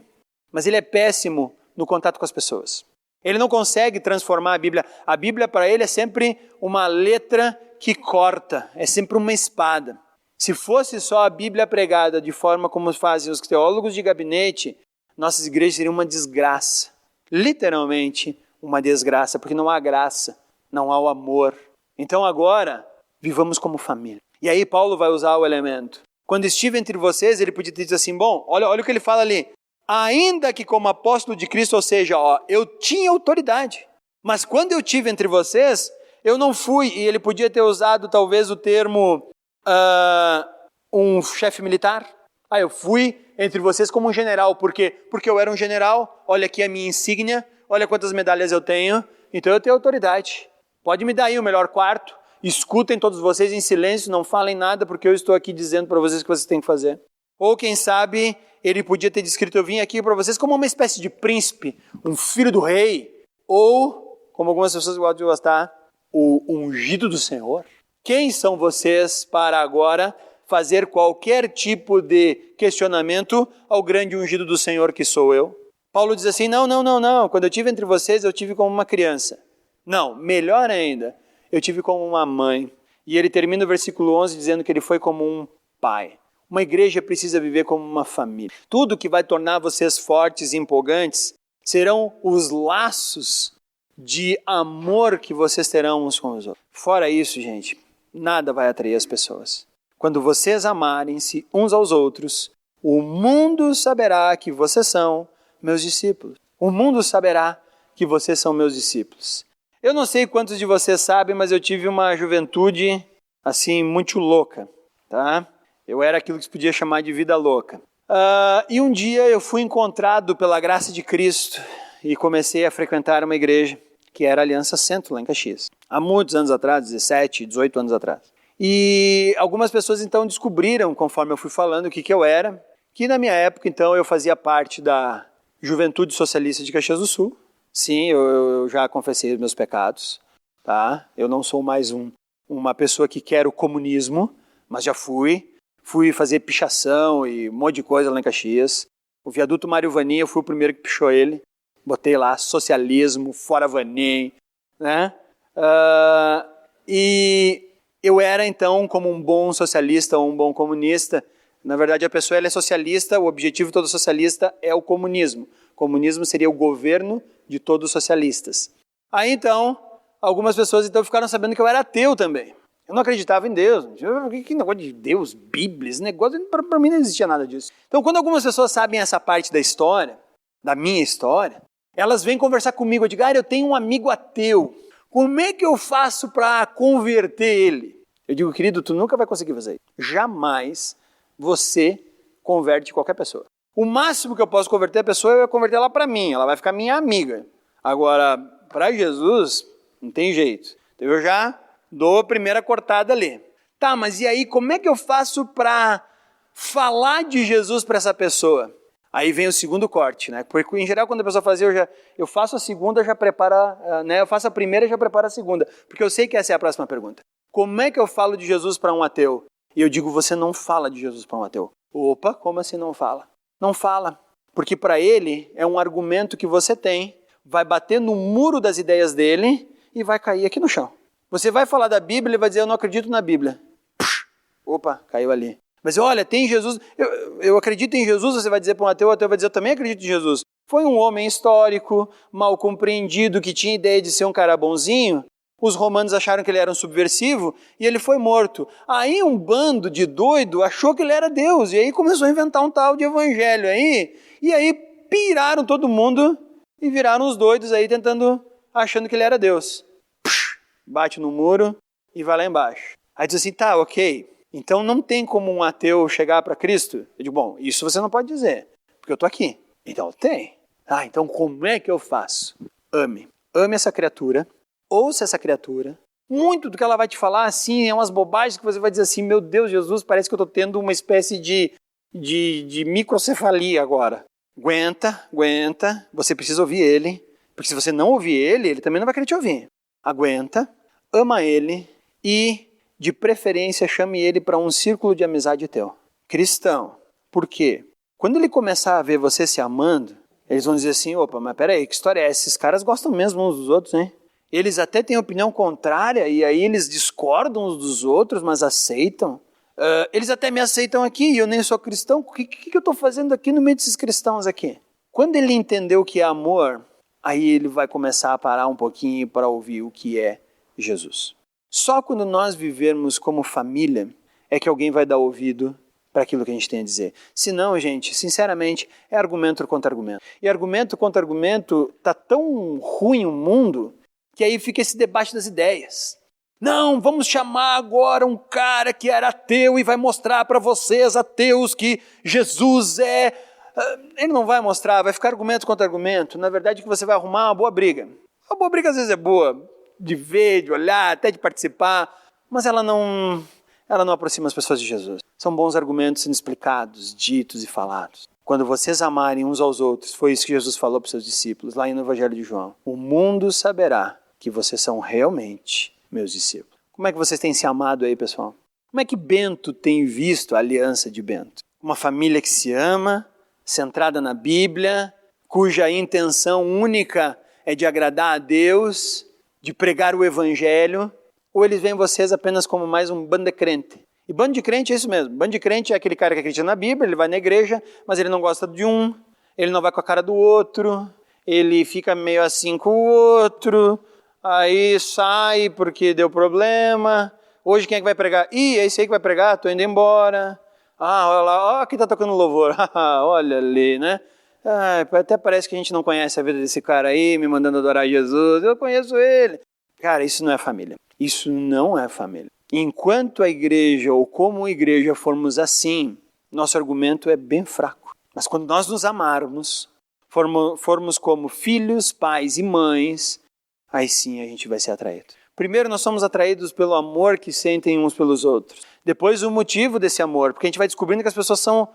mas ele é péssimo no contato com as pessoas. Ele não consegue transformar a Bíblia. A Bíblia para ele é sempre uma letra que corta, é sempre uma espada. Se fosse só a Bíblia pregada de forma como fazem os teólogos de gabinete, nossas igrejas seriam uma desgraça. Literalmente uma desgraça, porque não há graça, não há o amor. Então agora, vivamos como família. E aí Paulo vai usar o elemento. Quando estive entre vocês, ele podia ter dito assim, bom, olha o que ele fala ali. Ainda que como apóstolo de Cristo, ou seja, eu tinha autoridade. Mas quando eu estive entre vocês, eu não fui, e ele podia ter usado talvez o termo um chefe militar. Eu fui entre vocês como um general. Por quê? Porque eu era um general, olha aqui a minha insígnia, olha quantas medalhas eu tenho, então eu tenho autoridade. Pode me dar aí o melhor quarto, escutem todos vocês em silêncio, não falem nada, porque eu estou aqui dizendo para vocês o que vocês têm que fazer. Ou quem sabe, ele podia ter descrito, eu vim aqui para vocês como uma espécie de príncipe, um filho do rei, ou, como algumas pessoas gostam de gostar, o ungido do Senhor. Quem são vocês para agora fazer qualquer tipo de questionamento ao grande ungido do Senhor que sou eu? Paulo diz assim, não, quando eu estive entre vocês, eu tive como uma criança. Não, melhor ainda, eu tive como uma mãe. E ele termina o versículo 11 dizendo que ele foi como um pai. Uma igreja precisa viver como uma família. Tudo que vai tornar vocês fortes e empolgantes serão os laços de amor que vocês terão uns com os outros. Fora isso, gente, nada vai atrair as pessoas. Quando vocês amarem-se uns aos outros, o mundo saberá que vocês são meus discípulos. O mundo saberá que vocês são meus discípulos. Eu não sei quantos de vocês sabem, mas eu tive uma juventude, assim, muito louca, tá? Eu era aquilo que se podia chamar de vida louca. E um dia eu fui encontrado pela graça de Cristo e comecei a frequentar uma igreja que era a Aliança Centro, lá em Caxias. Há muitos anos atrás, 17, 18 anos atrás. E algumas pessoas então descobriram, conforme eu fui falando, o que eu era, que na minha época então eu fazia parte da Juventude Socialista de Caxias do Sul. Sim, eu já confessei os meus pecados, tá? Eu não sou mais uma pessoa que quer o comunismo, mas já fui fazer pichação e um monte de coisa lá em Caxias. O viaduto Mário Vanim, eu fui o primeiro que pichou ele. Botei lá socialismo, fora Vanim, né? E eu era então como um bom socialista ou um bom comunista. Na verdade, a pessoa ela é socialista, o objetivo de todo socialista é o comunismo. O comunismo seria o governo de todos os socialistas. Aí então, algumas pessoas então ficaram sabendo que eu era ateu também. Eu não acreditava em Deus. Que negócio de Deus, Bíblia, esse negócio, para mim não existia nada disso. Então, quando algumas pessoas sabem essa parte da história, da minha história, elas vêm conversar comigo. Eu digo, eu tenho um amigo ateu. Como é que eu faço para converter ele? Eu digo, querido, tu nunca vai conseguir fazer isso. Jamais você converte qualquer pessoa. O máximo que eu posso converter a pessoa é converter ela para mim. Ela vai ficar minha amiga. Agora, para Jesus, não tem jeito. Então, eu já dou a primeira cortada ali. Tá, mas e aí, como é que eu faço para falar de Jesus para essa pessoa? Aí vem o segundo corte, né? Porque, em geral, quando a pessoa faz, eu faço a segunda, já prepara, né? Eu faço a primeira e já preparo a segunda. Porque eu sei que essa é a próxima pergunta. Como é que eu falo de Jesus para um ateu? E eu digo, você não fala de Jesus para um ateu. Opa, como assim não fala? Não fala. Porque para ele é um argumento que você tem, vai bater no muro das ideias dele e vai cair aqui no chão. Você vai falar da Bíblia e vai dizer, eu não acredito na Bíblia. Opa, caiu ali. Mas olha, tem Jesus, eu acredito em Jesus, você vai dizer para um ateu, o ateu vai dizer, eu também acredito em Jesus. Foi um homem histórico, mal compreendido, que tinha ideia de ser um cara bonzinho. Os romanos acharam que ele era um subversivo e ele foi morto. Aí um bando de doido achou que ele era Deus e aí começou a inventar um tal de evangelho aí. E aí piraram todo mundo e viraram os doidos aí achando que ele era Deus. Bate no muro e vai lá embaixo. Aí diz assim, tá, ok. Então não tem como um ateu chegar para Cristo? Eu digo, bom, isso você não pode dizer, porque eu estou aqui. Então tem. Então como é que eu faço? Ame. Ame essa criatura, ouça essa criatura. Muito do que ela vai te falar, assim, é umas bobagens que você vai dizer assim, meu Deus, Jesus, parece que eu estou tendo uma espécie de microcefalia agora. Aguenta, você precisa ouvir ele, porque se você não ouvir ele, ele também não vai querer te ouvir. Aguenta, ama ele e, de preferência, chame ele para um círculo de amizade teu. Cristão. Por quê? Quando ele começar a ver você se amando, Eles vão dizer assim, opa, mas peraí, que história é essa? Esses caras gostam mesmo uns dos outros, hein? Eles até têm opinião contrária e aí eles discordam uns dos outros, mas aceitam. Eles até me aceitam aqui e eu nem sou cristão. O que eu estou fazendo aqui no meio desses cristãos aqui? Quando ele entendeu o que é amor, aí ele vai começar a parar um pouquinho para ouvir o que é Jesus. Só quando nós vivermos como família é que alguém vai dar ouvido para aquilo que a gente tem a dizer. Senão, gente, sinceramente, é argumento contra argumento. E argumento contra argumento está tão ruim o mundo que aí fica esse debate das ideias. Não, vamos chamar agora um cara que era ateu e vai mostrar para vocês, ateus, que Jesus é... Ele não vai mostrar, vai ficar argumento contra argumento. Na verdade, que você vai arrumar uma boa briga. Uma boa briga às vezes é boa, de ver, de olhar, até de participar, mas ela não aproxima as pessoas de Jesus. São bons argumentos sendo explicados, ditos e falados. Quando vocês amarem uns aos outros, foi isso que Jesus falou para os seus discípulos, lá no Evangelho de João. O mundo saberá que vocês são realmente meus discípulos. Como é que vocês têm se amado aí, pessoal? Como é que Bento tem visto a aliança de Bento? Uma família que se ama, centrada na Bíblia, cuja intenção única é de agradar a Deus, de pregar o Evangelho, ou eles veem vocês apenas como mais um bando de crente? E bando de crente é isso mesmo. Bando de crente é aquele cara que acredita na Bíblia, ele vai na igreja, mas ele não gosta de um, ele não vai com a cara do outro, ele fica meio assim com o outro, aí sai porque deu problema. Hoje quem é que vai pregar? Ih, é esse aí que vai pregar, estou indo embora. Olha lá, ó, aqui está tocando louvor. Olha ali, né? Até parece que a gente não conhece a vida desse cara aí, me mandando adorar Jesus. Eu conheço ele. Cara, isso não é família. Isso não é família. Enquanto a igreja, ou como igreja, formos assim, nosso argumento é bem fraco. Mas quando nós nos amarmos, formos como filhos, pais e mães, aí sim a gente vai ser atraído. Primeiro nós somos atraídos pelo amor que sentem uns pelos outros. Depois o motivo desse amor, porque a gente vai descobrindo que as pessoas são...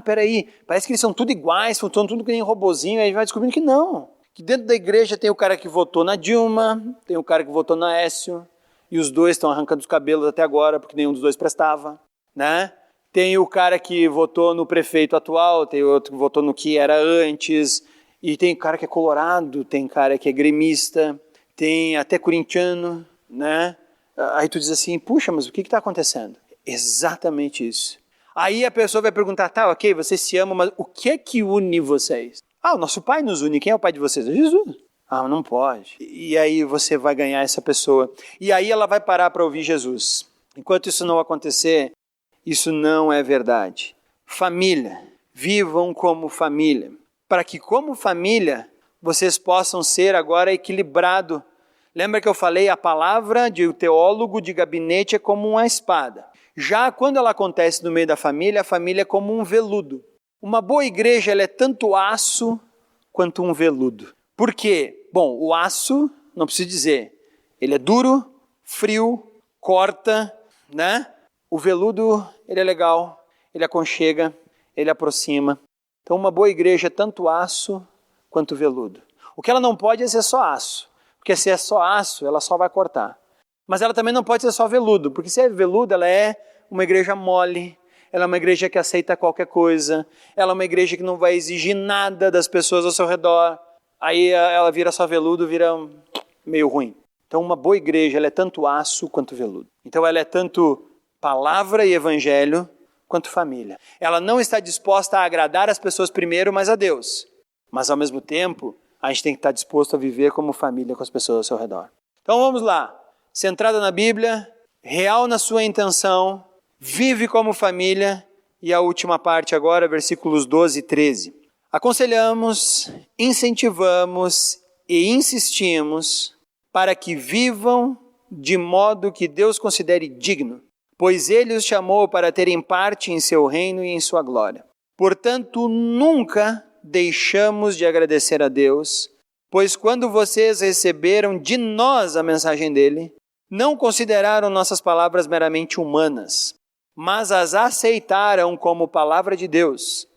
peraí, parece que eles são tudo iguais, são tudo que nem robozinho, aí a gente vai descobrindo que não. Que dentro da igreja tem o cara que votou na Dilma, tem o cara que votou na Aécio, e os dois estão arrancando os cabelos até agora, porque nenhum dos dois prestava, né? Tem o cara que votou no prefeito atual, tem outro que votou no que era antes, e tem cara que é colorado, tem cara que é gremista, tem até corintiano, né? Aí tu diz assim, puxa, mas o que está acontecendo? Exatamente isso. Aí a pessoa vai perguntar, ok, vocês se amam, mas o que é que une vocês? O nosso pai nos une. Quem é o pai de vocês? É Jesus. Não pode. E aí você vai ganhar essa pessoa. E aí ela vai parar para ouvir Jesus. Enquanto isso não acontecer, isso não é verdade. Família. Vivam como família. Para que como família, vocês possam ser agora equilibrado. Lembra que eu falei, a palavra de teólogo de gabinete é como uma espada. Já quando ela acontece no meio da família, a família é como um veludo. Uma boa igreja ela é tanto aço quanto um veludo. Por quê? Bom, o aço, não preciso dizer, ele é duro, frio, corta, né? O veludo, ele é legal, ele aconchega, ele aproxima. Então uma boa igreja é tanto aço quanto veludo. O que ela não pode é ser só aço, porque se é só aço, ela só vai cortar. Mas ela também não pode ser só veludo, porque se é veludo, ela é uma igreja mole, ela é uma igreja que aceita qualquer coisa, ela é uma igreja que não vai exigir nada das pessoas ao seu redor, aí ela vira só veludo, vira meio ruim. Então uma boa igreja, ela é tanto aço quanto veludo. Então ela é tanto palavra e evangelho quanto família. Ela não está disposta a agradar as pessoas primeiro, mas a Deus. Mas ao mesmo tempo, a gente tem que estar disposto a viver como família com as pessoas ao seu redor. Então vamos lá, centrada na Bíblia, real na sua intenção, vive como família, e a última parte agora, versículos 12 e 13. Aconselhamos, incentivamos e insistimos para que vivam de modo que Deus considere digno, pois Ele os chamou para terem parte em seu reino e em sua glória. Portanto, nunca deixamos de agradecer a Deus, pois quando vocês receberam de nós a mensagem dele, não consideraram nossas palavras meramente humanas, mas as aceitaram como palavra de Deus,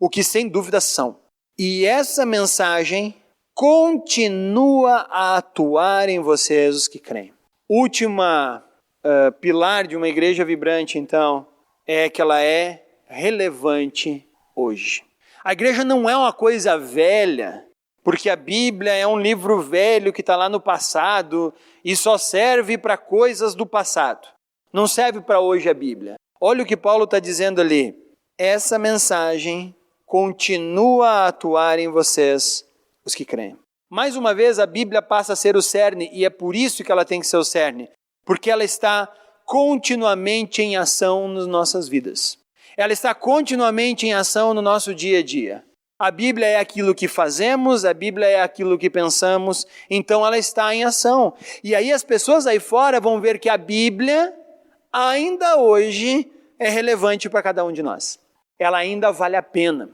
o que sem dúvida são. E essa mensagem continua a atuar em vocês, os que creem. Última pilar de uma igreja vibrante, então, é que ela é relevante hoje. A igreja não é uma coisa velha, porque a Bíblia é um livro velho que está lá no passado e só serve para coisas do passado. Não serve para hoje a Bíblia. Olha o que Paulo está dizendo ali. Essa mensagem continua a atuar em vocês, os que creem. Mais uma vez, a Bíblia passa a ser o cerne, e é por isso que ela tem que ser o cerne, porque ela está continuamente em ação nas nossas vidas. Ela está continuamente em ação no nosso dia a dia. A Bíblia é aquilo que fazemos, a Bíblia é aquilo que pensamos, então ela está em ação. E aí as pessoas aí fora vão ver que a Bíblia ainda hoje é relevante para cada um de nós. Ela ainda vale a pena.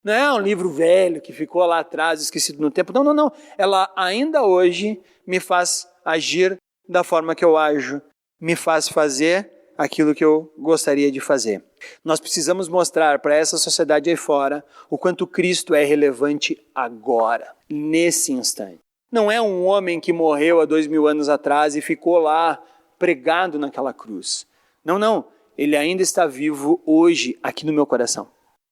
Não é um livro velho que ficou lá atrás, esquecido no tempo. Não. Ela ainda hoje me faz agir da forma que eu ajo, me faz fazer aquilo que eu gostaria de fazer. Nós precisamos mostrar para essa sociedade aí fora o quanto Cristo é relevante agora, nesse instante. Não é um homem que morreu há 2000 anos atrás e ficou lá pregado naquela cruz. Não. Ele ainda está vivo hoje aqui no meu coração.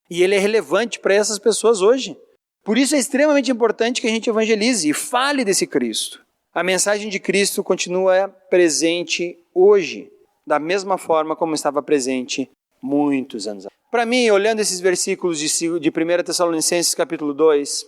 E ele é relevante para essas pessoas hoje. Por isso é extremamente importante que a gente evangelize e fale desse Cristo. A mensagem de Cristo continua presente hoje, da mesma forma como estava presente muitos anos atrás. Para mim, olhando esses versículos de 1 Tessalonicenses capítulo 2,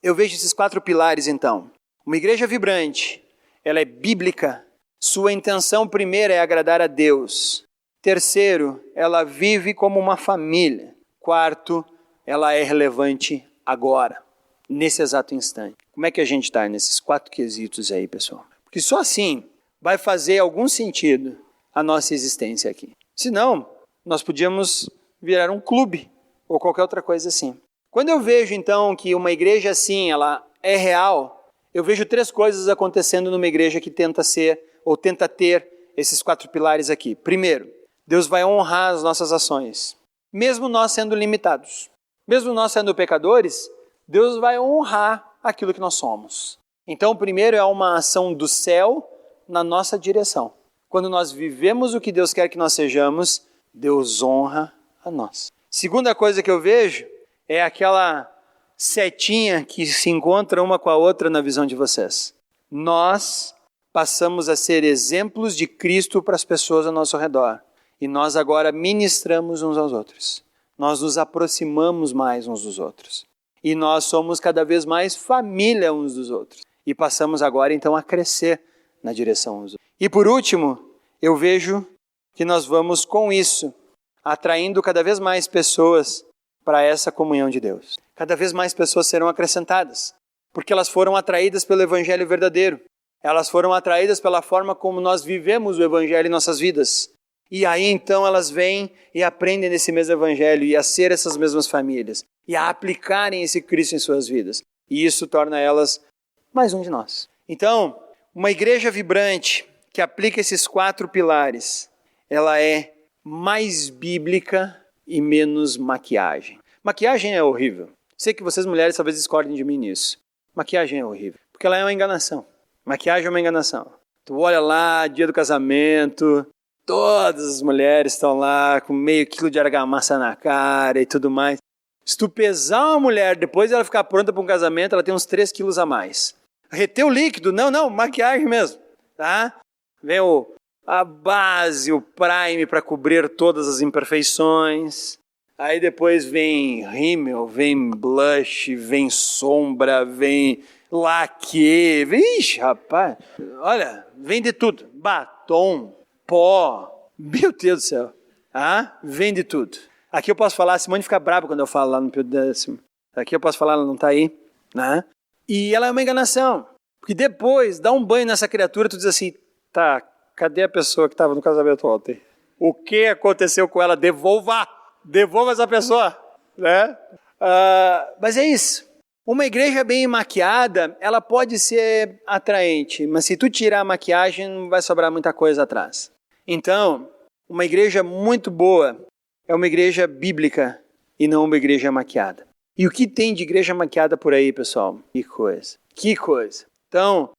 eu vejo esses 4 pilares então. Uma igreja vibrante, ela é bíblica. Sua intenção primeira é agradar a Deus. Terceiro, ela vive como uma família. Quarto, ela é relevante agora, nesse exato instante. Como é que a gente está nesses 4 quesitos aí, pessoal? Porque só assim vai fazer algum sentido a nossa existência aqui. Senão, nós podíamos virar um clube ou qualquer outra coisa assim. Quando eu vejo, então, que uma igreja assim, ela é real, eu vejo 3 coisas acontecendo numa igreja que tenta ser ou tenta ter esses 4 pilares aqui. Primeiro, Deus vai honrar as nossas ações. Mesmo nós sendo limitados, mesmo nós sendo pecadores, Deus vai honrar aquilo que nós somos. Então, primeiro é uma ação do céu na nossa direção. Quando nós vivemos o que Deus quer que nós sejamos, Deus honra a nós. Segunda coisa que eu vejo é aquela setinha que se encontra uma com a outra na visão de vocês. Nós passamos a ser exemplos de Cristo para as pessoas ao nosso redor. E nós agora ministramos uns aos outros. Nós nos aproximamos mais uns dos outros. E nós somos cada vez mais família uns dos outros. E passamos agora então a crescer na direção uns dos outros. E por último, eu vejo que nós vamos com isso atraindo cada vez mais pessoas para essa comunhão de Deus. Cada vez mais pessoas serão acrescentadas, porque elas foram atraídas pelo Evangelho verdadeiro. Elas foram atraídas pela forma como nós vivemos o Evangelho em nossas vidas. E aí então elas vêm e aprendem desse mesmo Evangelho e a ser essas mesmas famílias e a aplicarem esse Cristo em suas vidas. E isso torna elas mais um de nós. Então, uma igreja vibrante que aplica esses 4 pilares, ela é mais bíblica e menos maquiagem. Maquiagem é horrível. Sei que vocês mulheres talvez discordem de mim nisso. Maquiagem é horrível, porque ela é uma enganação. Maquiagem é uma enganação. Tu olha lá, dia do casamento, todas as mulheres estão lá com meio quilo de argamassa na cara e tudo mais. Se tu pesar uma mulher, depois ela ficar pronta para um casamento, ela tem uns 3 quilos a mais. Reter o líquido? Não, maquiagem mesmo. Tá? Vem a base, o prime para cobrir todas as imperfeições. Aí depois vem rímel, vem blush, vem sombra, vem laque. Vixe, rapaz, olha, vem de tudo. Batom, pó, meu Deus do céu. Vem de tudo. Aqui eu posso falar, a Simone fica brava quando eu falo lá no Pio Décimo. Aqui eu posso falar, ela não está aí. Né? E ela é uma enganação. Porque depois, dá um banho nessa criatura, tu diz assim, tá, cadê a pessoa que estava no casamento ontem? O que aconteceu com ela? Devolva essa pessoa. Né? Mas é isso. Uma igreja bem maquiada, ela pode ser atraente, mas se tu tirar a maquiagem, não vai sobrar muita coisa atrás. Então, uma igreja muito boa é uma igreja bíblica e não uma igreja maquiada. E o que tem de igreja maquiada por aí, pessoal? Que coisa. Então,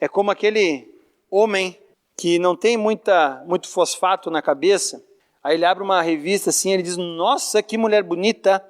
é como aquele homem que não tem muito fosfato na cabeça, aí ele abre uma revista assim, ele diz, nossa, que mulher bonita,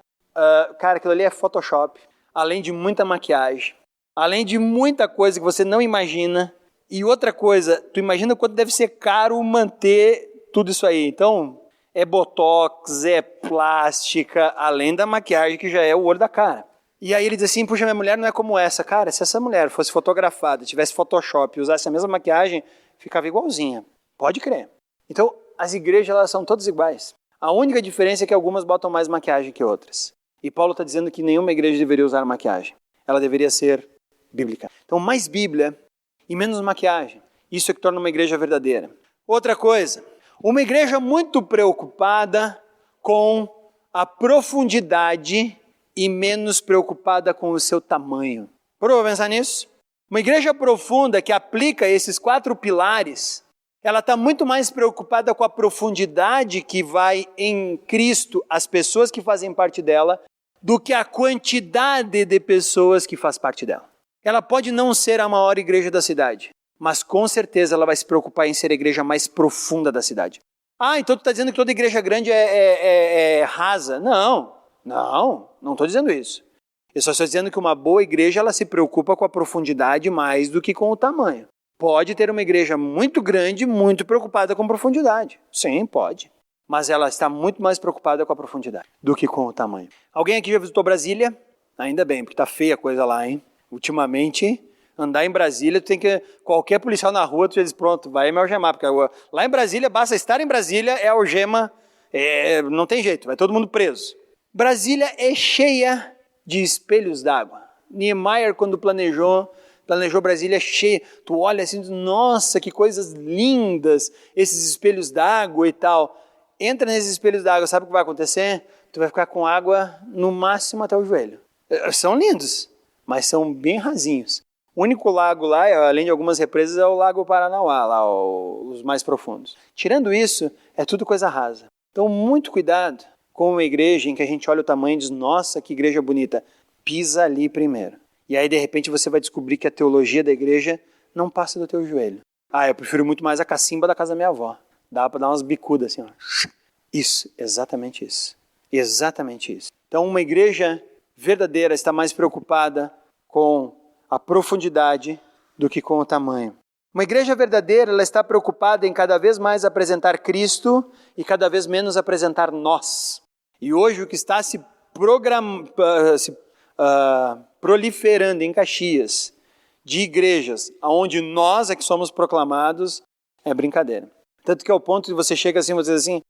Cara, aquilo ali é Photoshop, além de muita maquiagem, além de muita coisa que você não imagina. E outra coisa, tu imagina quanto deve ser caro manter tudo isso aí. Então, é botox, é plástica, além da maquiagem que já é o olho da cara. E aí ele diz assim, puxa, minha mulher não é como essa. Cara, se essa mulher fosse fotografada, tivesse Photoshop e usasse a mesma maquiagem, ficava igualzinha. Pode crer. Então, as igrejas, elas são todas iguais. A única diferença é que algumas botam mais maquiagem que outras. E Paulo está dizendo que nenhuma igreja deveria usar maquiagem. Ela deveria ser bíblica. Então, mais Bíblia e menos maquiagem. Isso é que torna uma igreja verdadeira. Outra coisa, uma igreja muito preocupada com a profundidade e menos preocupada com o seu tamanho. Parou para pensar nisso? Uma igreja profunda que aplica esses 4 pilares, ela está muito mais preocupada com a profundidade que vai em Cristo, as pessoas que fazem parte dela, do que a quantidade de pessoas que faz parte dela. Ela pode não ser a maior igreja da cidade, mas com certeza ela vai se preocupar em ser a igreja mais profunda da cidade. Então tu está dizendo que toda igreja grande é rasa. Não estou dizendo isso. Eu só estou dizendo que uma boa igreja ela se preocupa com a profundidade mais do que com o tamanho. Pode ter uma igreja muito grande, muito preocupada com profundidade. Sim, pode. Mas ela está muito mais preocupada com a profundidade do que com o tamanho. Alguém aqui já visitou Brasília? Ainda bem, porque está feia a coisa lá, hein? Ultimamente, andar em Brasília, tu tem que... Qualquer policial na rua, tu já diz, pronto, vai me algemar. Porque lá em Brasília, basta estar em Brasília, é algema, não tem jeito, vai todo mundo preso. Brasília é cheia de espelhos d'água. Niemeyer, quando planejou Brasília cheia. Tu olha assim, nossa, que coisas lindas, esses espelhos d'água e tal. Entra nesses espelhos d'água, sabe o que vai acontecer? Tu vai ficar com água no máximo até o joelho. São lindos, mas são bem rasinhos. O único lago lá, além de algumas represas, é o Lago Paranauá, lá, os mais profundos. Tirando isso, é tudo coisa rasa. Então, muito cuidado com uma igreja em que a gente olha o tamanho e diz, nossa, que igreja bonita. Pisa ali primeiro. E aí, de repente, você vai descobrir que a teologia da igreja não passa do teu joelho. Eu prefiro muito mais a cacimba da casa da minha avó. Dá para dar umas bicudas assim, ó. Isso, exatamente isso. Exatamente isso. Então, uma igreja verdadeira está mais preocupada com a profundidade do que com o tamanho. Uma igreja verdadeira, ela está preocupada em cada vez mais apresentar Cristo e cada vez menos apresentar nós. E hoje o que está se proliferando em Caxias de igrejas onde nós é que somos proclamados é brincadeira. Tanto que ao ponto de você chega assim, você diz assim,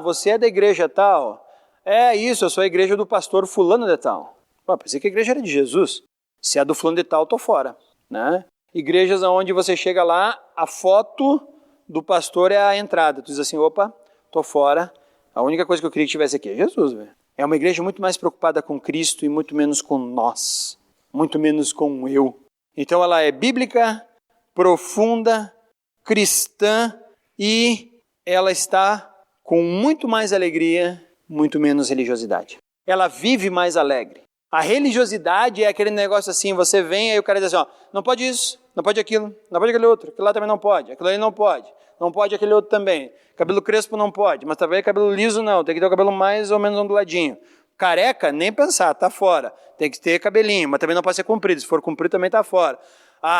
você é da igreja tal? É isso, eu sou a igreja do pastor fulano de tal. Pensei que a igreja era de Jesus. Se é do fulano de tal, eu tô fora, né? Igrejas onde você chega lá, a foto do pastor é a entrada. Tu diz assim, opa, tô fora. A única coisa que eu queria que tivesse aqui é Jesus, velho. É uma igreja muito mais preocupada com Cristo e muito menos com nós. Muito menos com eu. Então ela é bíblica, profunda, cristã e ela está com muito mais alegria, muito menos religiosidade. Ela vive mais alegre. A religiosidade é aquele negócio assim, você vem e o cara diz assim, não pode isso, não pode aquilo, não pode aquele outro, aquilo lá também não pode, aquilo ali não pode aquele outro também. Cabelo crespo não pode, mas também cabelo liso não, tem que ter o cabelo mais ou menos onduladinho. Careca, nem pensar, tá fora. Tem que ter cabelinho, mas também não pode ser comprido, se for comprido também tá fora.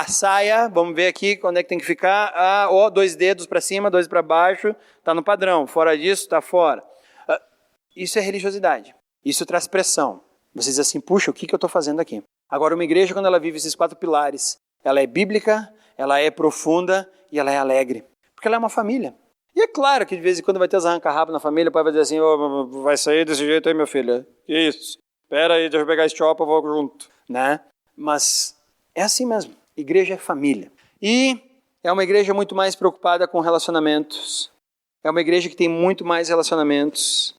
Saia, vamos ver aqui onde é que tem que ficar. 2 dedos para cima, 2 para baixo, tá no padrão. Fora disso, tá fora. Isso é religiosidade, isso traz pressão. Você diz assim, puxa, o que eu estou fazendo aqui? Agora, uma igreja, quando ela vive esses 4 pilares, ela é bíblica, ela é profunda e ela é alegre. Porque ela é uma família. E é claro que de vez em quando vai ter os arranca-rabo na família, o pai vai dizer assim, vai sair desse jeito aí, meu filho. Que isso? Espera aí, deixa eu pegar esse chopa, eu vou junto. Né? Mas é assim mesmo. Igreja é família. E é uma igreja muito mais preocupada com relacionamentos. É uma igreja que tem muito mais relacionamentos.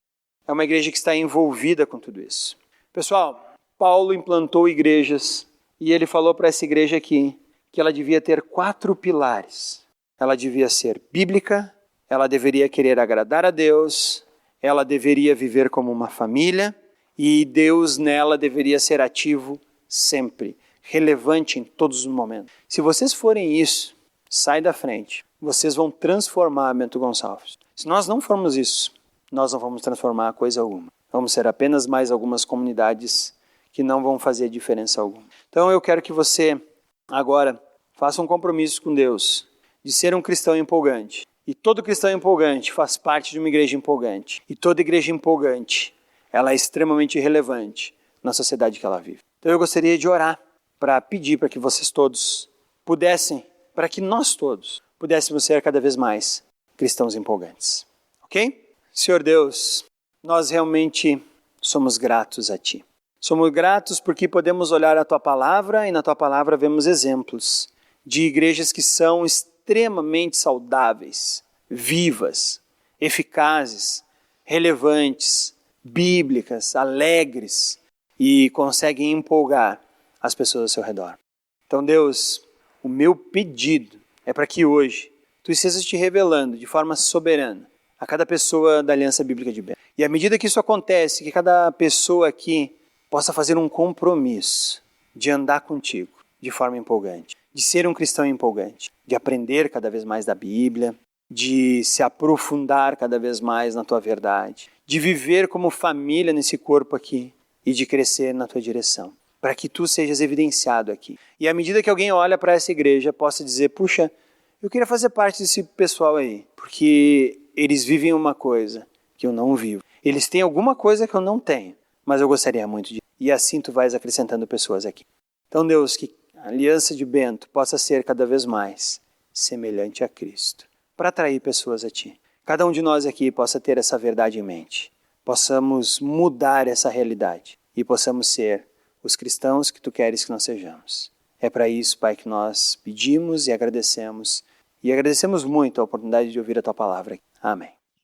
É uma igreja que está envolvida com tudo isso. Pessoal, Paulo implantou igrejas e ele falou para essa igreja aqui que ela devia ter 4 pilares. Ela devia ser bíblica, ela deveria querer agradar a Deus, ela deveria viver como uma família e Deus nela deveria ser ativo sempre, relevante em todos os momentos. Se vocês forem isso, sai da frente. Vocês vão transformar Bento Gonçalves. Se nós não formos isso, nós não vamos transformar coisa alguma. Vamos ser apenas mais algumas comunidades que não vão fazer diferença alguma. Então eu quero que você agora faça um compromisso com Deus de ser um cristão empolgante. E todo cristão empolgante faz parte de uma igreja empolgante. E toda igreja empolgante, ela é extremamente relevante na sociedade que ela vive. Então eu gostaria de orar para pedir para que vocês todos pudessem, para que nós todos pudéssemos ser cada vez mais cristãos empolgantes. Ok? Senhor Deus, nós realmente somos gratos a Ti. Somos gratos porque podemos olhar a Tua Palavra e na Tua Palavra vemos exemplos de igrejas que são extremamente saudáveis, vivas, eficazes, relevantes, bíblicas, alegres e conseguem empolgar as pessoas ao seu redor. Então, Deus, o meu pedido é para que hoje Tu estejas te revelando de forma soberana a cada pessoa da Aliança Bíblica de Bento. E à medida que isso acontece, que cada pessoa aqui possa fazer um compromisso de andar contigo de forma empolgante, de ser um cristão empolgante, de aprender cada vez mais da Bíblia, de se aprofundar cada vez mais na Tua verdade, de viver como família nesse corpo aqui e de crescer na Tua direção, para que Tu sejas evidenciado aqui. E à medida que alguém olha para essa igreja, possa dizer, puxa, eu queria fazer parte desse pessoal aí, porque eles vivem uma coisa que eu não vivo. Eles têm alguma coisa que eu não tenho, mas eu gostaria muito de. E assim Tu vais acrescentando pessoas aqui. Então, Deus, que a Aliança de Bento possa ser cada vez mais semelhante a Cristo, para atrair pessoas a Ti. Cada um de nós aqui possa ter essa verdade em mente, possamos mudar essa realidade e possamos ser os cristãos que Tu queres que nós sejamos. É para isso, Pai, que nós pedimos e agradecemos muito a oportunidade de ouvir a Tua palavra. Amém.